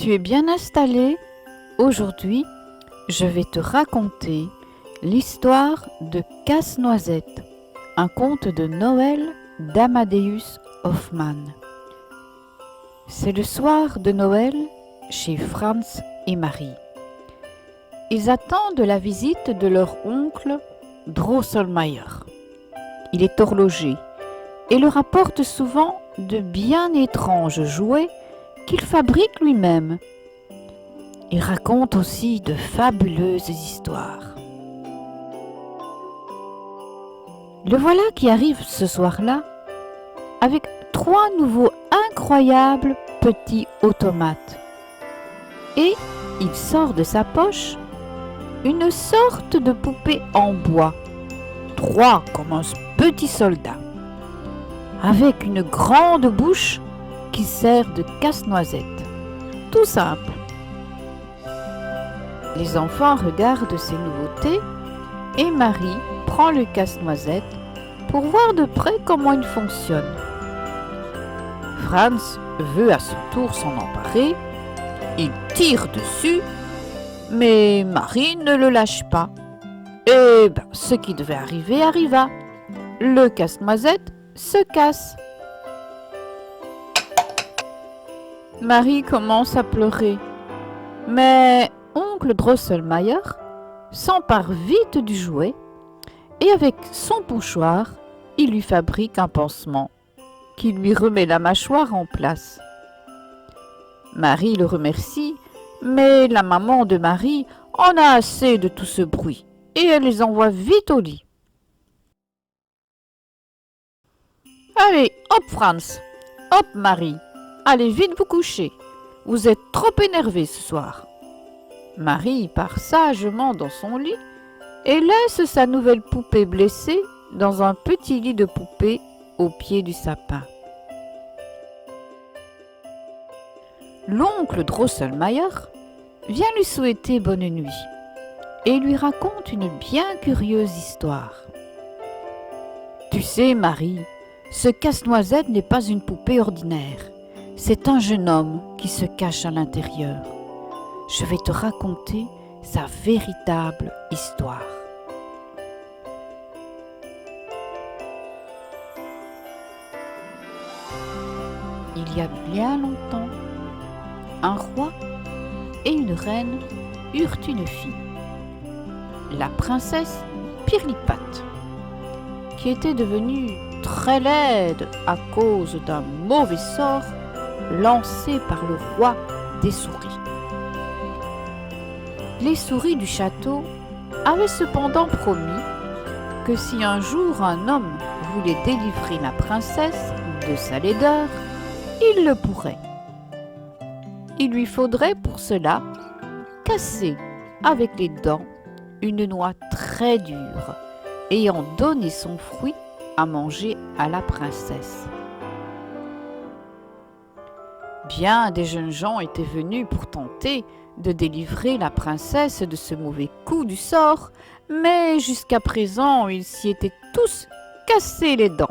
Tu es bien installé? Aujourd'hui, je vais te raconter l'histoire de Casse-Noisette, un conte de Noël d'Amadeus Hoffmann. C'est le soir de Noël chez Franz et Marie. Ils attendent la visite de leur oncle Drosselmayer. Il est horloger et leur apporte souvent de bien étranges jouets qu'il fabrique lui-même. Il raconte aussi de fabuleuses histoires. Le voilà qui arrive ce soir-là avec 3 nouveaux incroyables petits automates. Et il sort de sa poche une sorte de poupée en bois, 3 comme un petit soldat, avec une grande bouche qui sert de casse-noisette. Tout simple. Les enfants regardent ces nouveautés et Marie prend le casse-noisette pour voir de près comment il fonctionne. Franz veut à son tour s'en emparer. Il tire dessus, mais Marie ne le lâche pas. Et ce qui devait arriver arriva. Le casse-noisette se casse. Marie commence à pleurer, mais oncle Drosselmayer s'empare vite du jouet et avec son pochoir, il lui fabrique un pansement qui lui remet la mâchoire en place. Marie le remercie, mais la maman de Marie en a assez de tout ce bruit et elle les envoie vite au lit. Allez, hop Franz, hop Marie, allez vite vous coucher, vous êtes trop énervés ce soir. Marie part sagement dans son lit et laisse sa nouvelle poupée blessée dans un petit lit de poupée au pied du sapin. L'oncle Drosselmayer vient lui souhaiter bonne nuit et lui raconte une bien curieuse histoire. Tu sais, Marie, ce casse-noisette n'est pas une poupée ordinaire. C'est un jeune homme qui se cache à l'intérieur. Je vais te raconter sa véritable histoire. Il y a bien longtemps, un roi et une reine eurent une fille, la princesse Pirlipate, qui était devenue très laide à cause d'un mauvais sort lancé par le roi des souris. Les souris du château avaient cependant promis que si un jour un homme voulait délivrer la princesse de sa laideur, il le pourrait. Il lui faudrait pour cela casser avec les dents une noix très dure et en donner son fruit à manger à la princesse. Bien des jeunes gens étaient venus pour tenter de délivrer la princesse de ce mauvais coup du sort, mais jusqu'à présent, ils s'y étaient tous cassés les dents.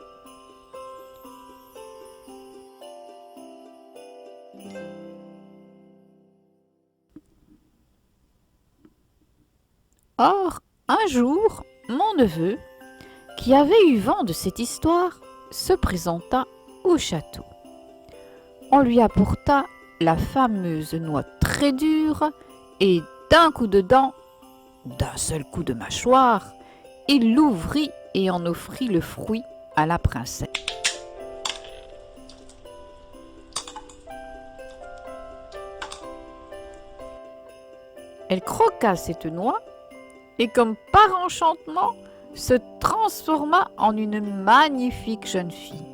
Or, un jour, mon neveu, qui avait eu vent de cette histoire, se présenta au château. On lui apporta la fameuse noix très dure et d'un coup de dent, d'un seul coup de mâchoire, il l'ouvrit et en offrit le fruit à la princesse. Elle croqua cette noix et comme par enchantement, se transforma en une magnifique jeune fille.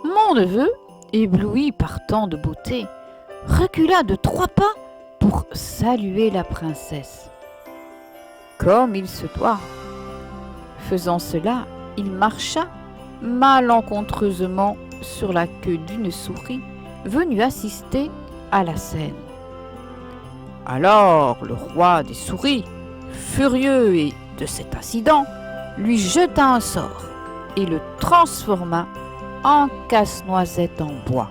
Mon neveu, ébloui par tant de beauté, recula de 3 pas pour saluer la princesse, comme il se doit. Faisant cela, il marcha malencontreusement sur la queue d'une souris venue assister à la scène. Alors le roi des souris, furieux de cet incident, lui jeta un sort et le transforma en casse-noisette en bois.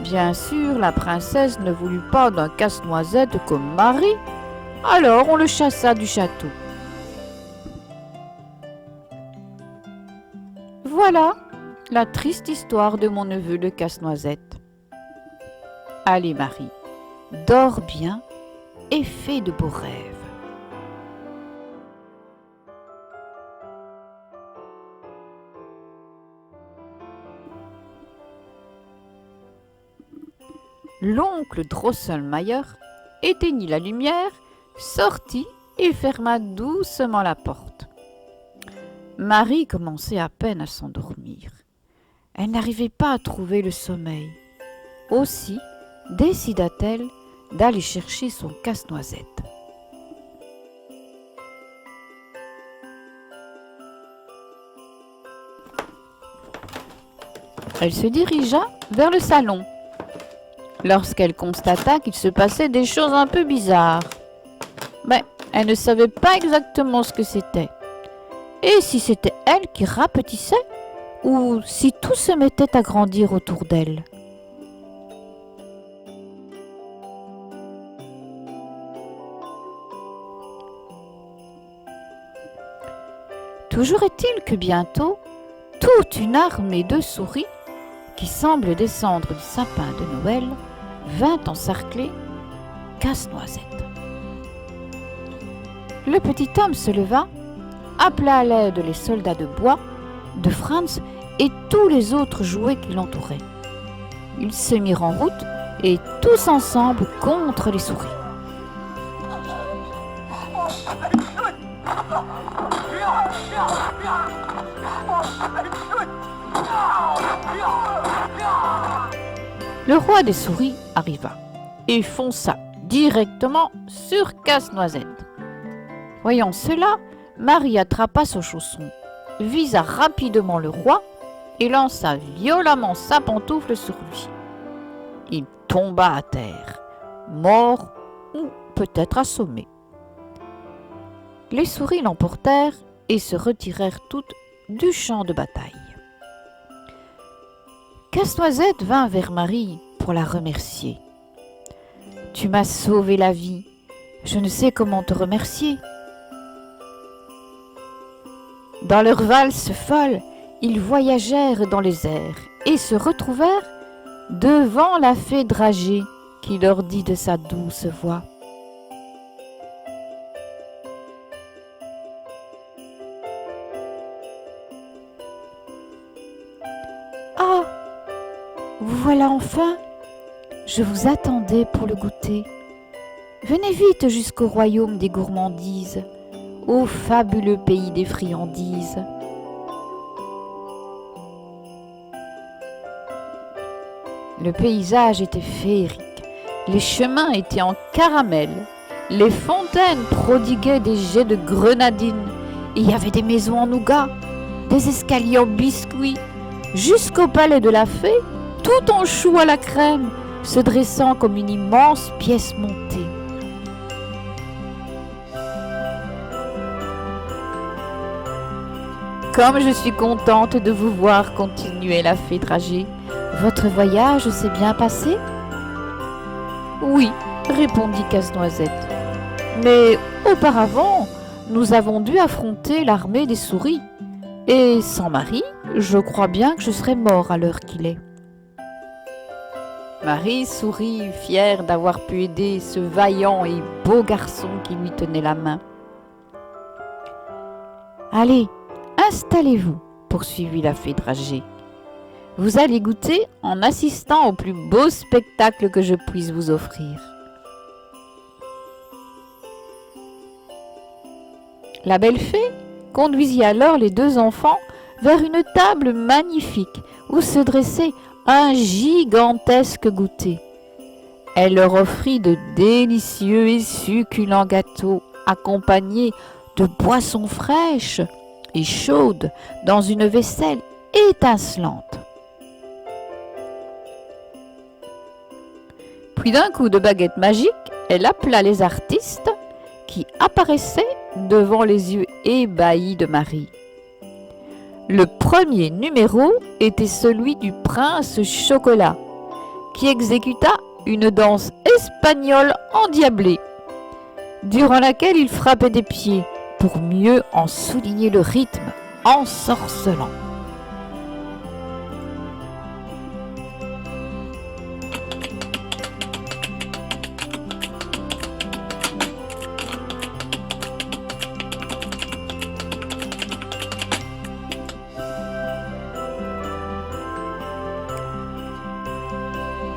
Bien sûr, la princesse ne voulut pas d'un casse-noisette comme Marie, alors on le chassa du château. Voilà la triste histoire de mon neveu le casse-noisette. Allez Marie, dors bien et fais de beaux rêves. L'oncle Drosselmayer éteignit la lumière, sortit et ferma doucement la porte. Marie commençait à peine à s'endormir. Elle n'arrivait pas à trouver le sommeil. Aussi décida-t-elle d'aller chercher son casse-noisette. Elle se dirigea vers le salon lorsqu'elle constata qu'il se passait des choses un peu bizarres. Mais elle ne savait pas exactement ce que c'était. Et si c'était elle qui rapetissait ou si tout se mettait à grandir autour d'elle. Toujours est-il que bientôt, toute une armée de souris qui semble descendre du sapin de Noël vint encercler Casse-Noisette. Le petit homme se leva, appela à l'aide les soldats de bois, de Franz et tous les autres jouets qui l'entouraient. Ils se mirent en route et tous ensemble contre les souris. Le roi des souris arriva et fonça directement sur Casse-Noisette. Voyant cela, Marie attrapa son chausson, visa rapidement le roi et lança violemment sa pantoufle sur lui. Il tomba à terre, mort ou peut-être assommé. Les souris l'emportèrent et se retirèrent toutes du champ de bataille. Casse-Noisette vint vers Marie pour la remercier. « Tu m'as sauvé la vie, je ne sais comment te remercier. » Dans leur valse folle, ils voyagèrent dans les airs et se retrouvèrent devant la fée Dragée qui leur dit de sa douce voix: « Ah, vous voilà enfin! Je vous attendais pour le goûter. Venez vite jusqu'au royaume des gourmandises, au fabuleux pays des friandises. » Le paysage était féerique, les chemins étaient en caramel, les fontaines prodiguaient des jets de grenadine, et il y avait des maisons en nougat, des escaliers en biscuits, jusqu'au palais de la fée, tout en choux à la crème, se dressant comme une immense pièce montée. Comme je suis contente de vous voir, continuait la fée Dragée. Votre voyage s'est bien passé? Oui, répondit Casse-Noisette. Mais auparavant, nous avons dû affronter l'armée des souris. Et sans Marie, je crois bien que je serais mort à l'heure qu'il est. Marie sourit, fière d'avoir pu aider ce vaillant et beau garçon qui lui tenait la main. Allez, installez-vous, poursuivit la fée Dragée. Vous allez goûter en assistant au plus beau spectacle que je puisse vous offrir. La belle fée conduisit alors les deux enfants vers une table magnifique où se dressait un gigantesque goûter. Elle leur offrit de délicieux et succulents gâteaux accompagnés de boissons fraîches et chaudes dans une vaisselle étincelante. Puis d'un coup de baguette magique, elle appela les artistes qui apparaissaient devant les yeux ébahis de Marie. Le premier numéro était celui du prince Chocolat, qui exécuta une danse espagnole endiablée, durant laquelle il frappait des pieds pour mieux en souligner le rythme ensorcelant.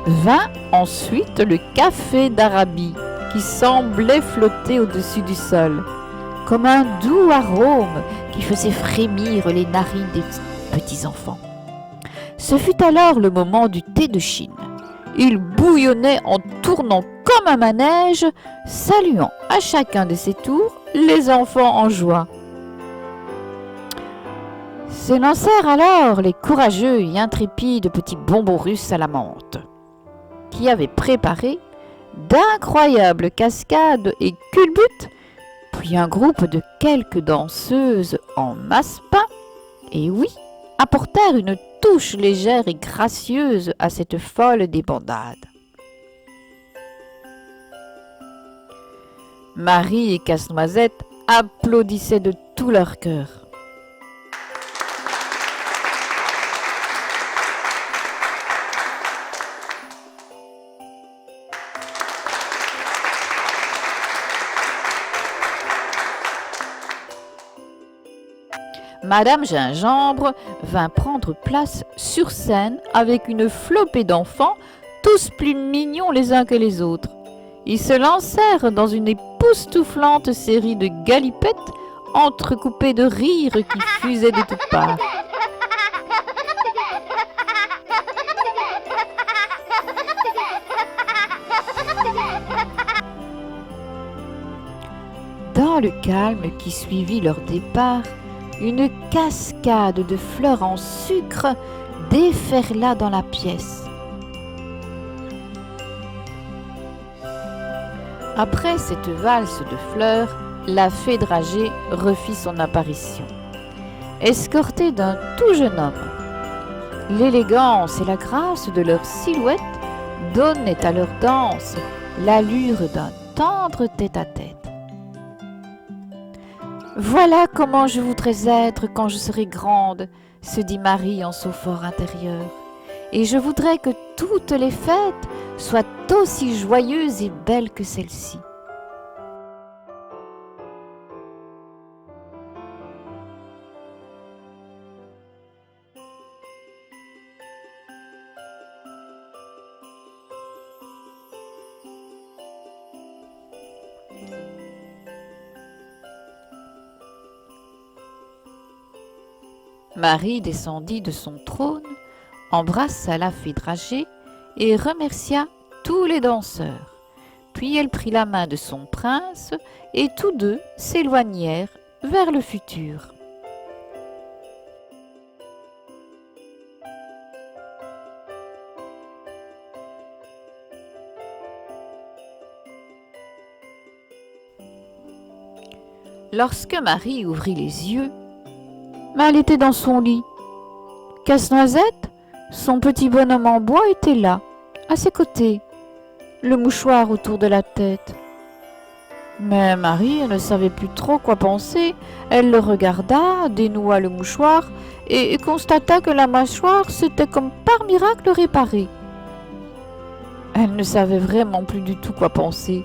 Vint ensuite le café d'Arabie qui semblait flotter au-dessus du sol, comme un doux arôme qui faisait frémir les narines des petits enfants. Ce fut alors le moment du thé de Chine. Il bouillonnait en tournant comme un manège, saluant à chacun de ses tours les enfants en joie. S'élancèrent alors les courageux et intrépides petits bonbons russes à la menthe, qui avaient préparé d'incroyables cascades et culbutes, puis un groupe de quelques danseuses en massepain, et oui, apportèrent une touche légère et gracieuse à cette folle débandade. Marie et Casse-Noisette applaudissaient de tout leur cœur. Madame Gingembre vint prendre place sur scène avec une flopée d'enfants, tous plus mignons les uns que les autres. Ils se lancèrent dans une époustouflante série de galipettes entrecoupées de rires qui fusaient de toutes parts. Dans le calme qui suivit leur départ, une cascade de fleurs en sucre déferla dans la pièce. Après cette valse de fleurs, la fée dragée refit son apparition, escortée d'un tout jeune homme. L'élégance et la grâce de leur silhouette donnaient à leur danse l'allure d'un tendre tête-à-tête. « Voilà comment je voudrais être quand je serai grande, » se dit Marie en son for intérieur. « Et je voudrais que toutes les fêtes soient aussi joyeuses et belles que celle-ci. » Marie descendit de son trône, embrassa la fée dragée et remercia tous les danseurs. Puis elle prit la main de son prince et tous deux s'éloignèrent vers le futur. Lorsque Marie ouvrit les yeux, elle était dans son lit. Casse-Noisette, son petit bonhomme en bois, était là, à ses côtés, le mouchoir autour de la tête. Mais Marie ne savait plus trop quoi penser. Elle le regarda, dénoua le mouchoir et constata que la mâchoire s'était comme par miracle réparée. Elle ne savait vraiment plus du tout quoi penser.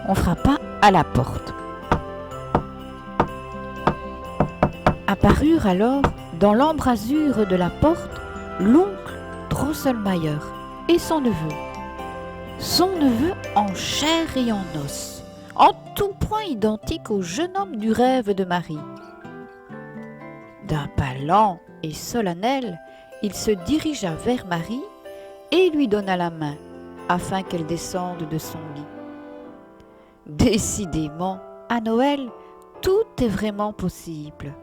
On frappa à la porte. Apparurent alors, dans l'embrasure de la porte, l'oncle Drosselmayer et son neveu. Son neveu en chair et en os, en tout point identique au jeune homme du rêve de Marie. D'un pas lent et solennel, il se dirigea vers Marie et lui donna la main, afin qu'elle descende de son lit. Décidément, à Noël, tout est vraiment possible.